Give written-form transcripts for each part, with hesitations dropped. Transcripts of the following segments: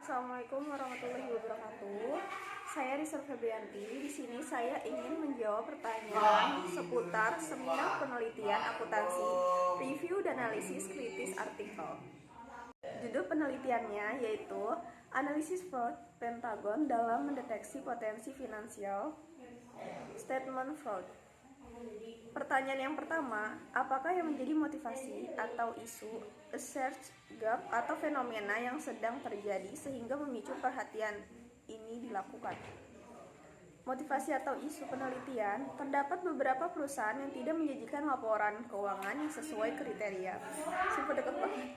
Assalamualaikum warahmatullahi wabarakatuh. Saya Rizal Febrianti. Di sini saya ingin menjawab pertanyaan seputar seminar penelitian akuntansi, review dan analisis kritis artikel. Judul penelitiannya yaitu Analisis Fraud Pentagon dalam mendeteksi potensi finansial statement fraud. Pertanyaan yang pertama, apakah yang menjadi motivasi atau isu, research gap atau fenomena yang sedang terjadi sehingga memicu perhatian ini dilakukan? Motivasi atau isu penelitian, terdapat beberapa perusahaan yang tidak menyajikan laporan keuangan yang sesuai kriteria. Sumpah deket banget.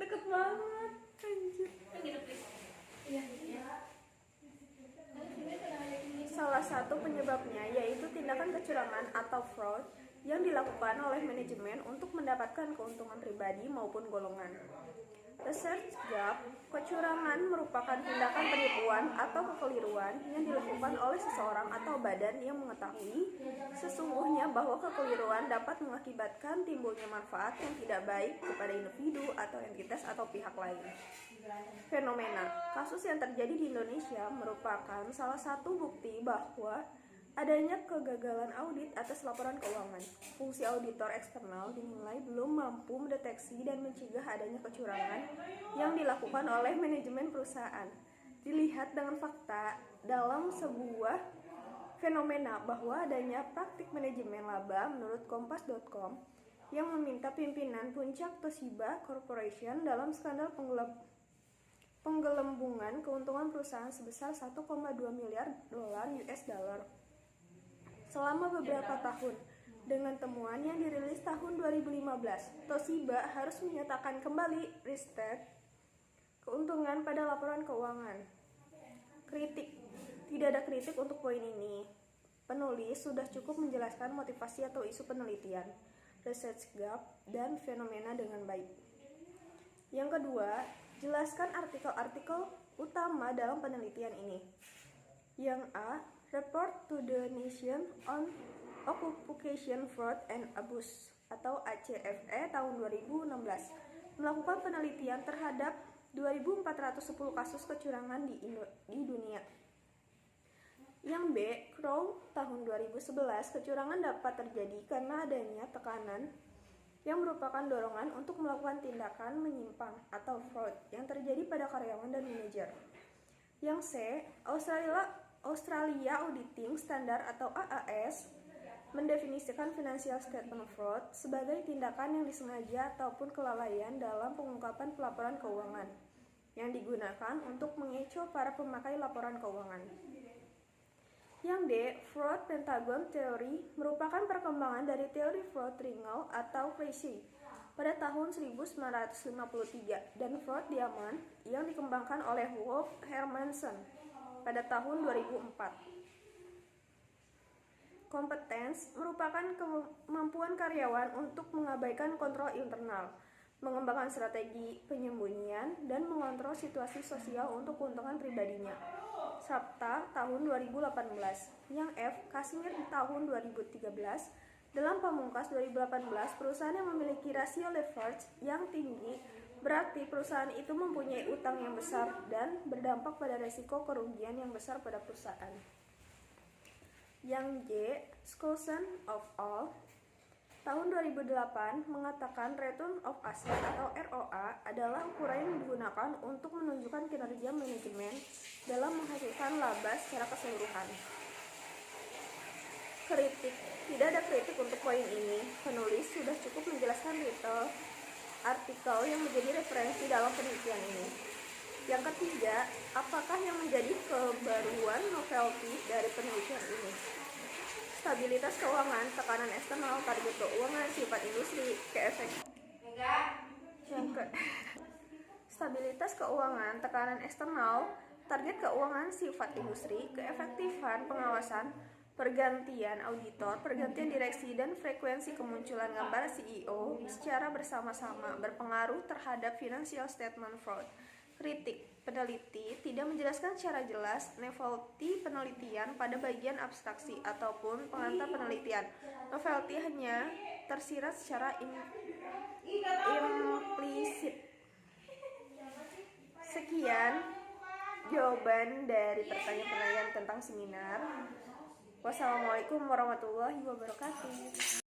Deket banget, anjir. Salah satu penyebabnya yaitu tindakan kecurangan atau fraud yang dilakukan oleh manajemen untuk mendapatkan keuntungan pribadi maupun golongan. Research gap, kecurangan merupakan tindakan penipuan atau kekeliruan yang dilakukan oleh seseorang atau badan yang mengetahui sesungguhnya bahwa kekeliruan dapat mengakibatkan timbulnya manfaat yang tidak baik kepada individu atau entitas atau pihak lain. Fenomena kasus yang terjadi di Indonesia merupakan salah satu bukti bahwa adanya kegagalan audit atas laporan keuangan. Fungsi auditor eksternal dinilai belum mampu mendeteksi dan mencegah adanya kecurangan yang dilakukan oleh manajemen perusahaan. Dilihat dengan fakta dalam sebuah fenomena bahwa adanya praktik manajemen laba menurut kompas.com yang meminta pimpinan puncak Toshiba Corporation dalam skandal penggelembungan keuntungan perusahaan sebesar 1,2 miliar dolar US dollar selama beberapa tahun. Dengan temuan yang dirilis tahun 2015, Toshiba harus menyatakan kembali restate keuntungan pada laporan keuangan. Kritik. Tidak ada kritik untuk poin ini. Penulis sudah cukup menjelaskan motivasi atau isu penelitian, research gap, dan fenomena dengan baik. Yang kedua, jelaskan artikel-artikel utama dalam penelitian ini. Yang A, Report to the Nation on Occupation Fraud and Abuse atau ACFE tahun 2016 melakukan penelitian terhadap 2.410 kasus kecurangan di dunia. Yang B, Crow tahun 2011 kecurangan dapat terjadi karena adanya tekanan yang merupakan dorongan untuk melakukan tindakan menyimpang atau fraud yang terjadi pada karyawan dan manajer. Yang C, Australia Auditing Standard atau AAS mendefinisikan financial statement fraud sebagai tindakan yang disengaja ataupun kelalaian dalam pengungkapan pelaporan keuangan yang digunakan untuk mengecoh para pemakai laporan keuangan. Yang D, Fraud Pentagon Theory merupakan perkembangan dari teori fraud triangle atau Crazy pada tahun 1953 dan Fraud Diamond yang dikembangkan oleh Wolf Hermansen pada tahun 2004. Kompetens merupakan kemampuan karyawan untuk mengabaikan kontrol internal, mengembangkan strategi penyembunyian, dan mengontrol situasi sosial untuk keuntungan pribadinya. Sabta tahun 2018. Yang F, Kashmir tahun 2013. Dalam Pamungkas 2018, perusahaan yang memiliki rasio leverage yang tinggi berarti perusahaan itu mempunyai utang yang besar dan berdampak pada resiko kerugian yang besar pada perusahaan. Yang J, Skousen of all tahun 2008 mengatakan Return of Asset atau ROA adalah ukuran yang digunakan untuk menunjukkan kinerja manajemen dalam menghasilkan laba secara keseluruhan. Kritik. Tidak ada kritik untuk poin ini. Penulis sudah cukup menjelaskan detail artikel yang menjadi referensi dalam penelitian ini. Yang ketiga, apakah yang menjadi kebaruan novelty dari penelitian ini? Stabilitas keuangan, tekanan eksternal, target keuangan, sifat industri, Stabilitas keuangan, tekanan eksternal, target keuangan, sifat industri, keefektifan pengawasan, pergantian auditor, pergantian direksi, dan frekuensi kemunculan gambar CEO secara bersama-sama berpengaruh terhadap financial statement fraud. Kritik. Peneliti tidak menjelaskan secara jelas novelty penelitian pada bagian abstraksi ataupun pengantar penelitian. Novelty hanya tersirat secara implisit. Sekian jawaban dari pertanyaan-pertanyaan tentang seminar. Wassalamualaikum warahmatullahi wabarakatuh.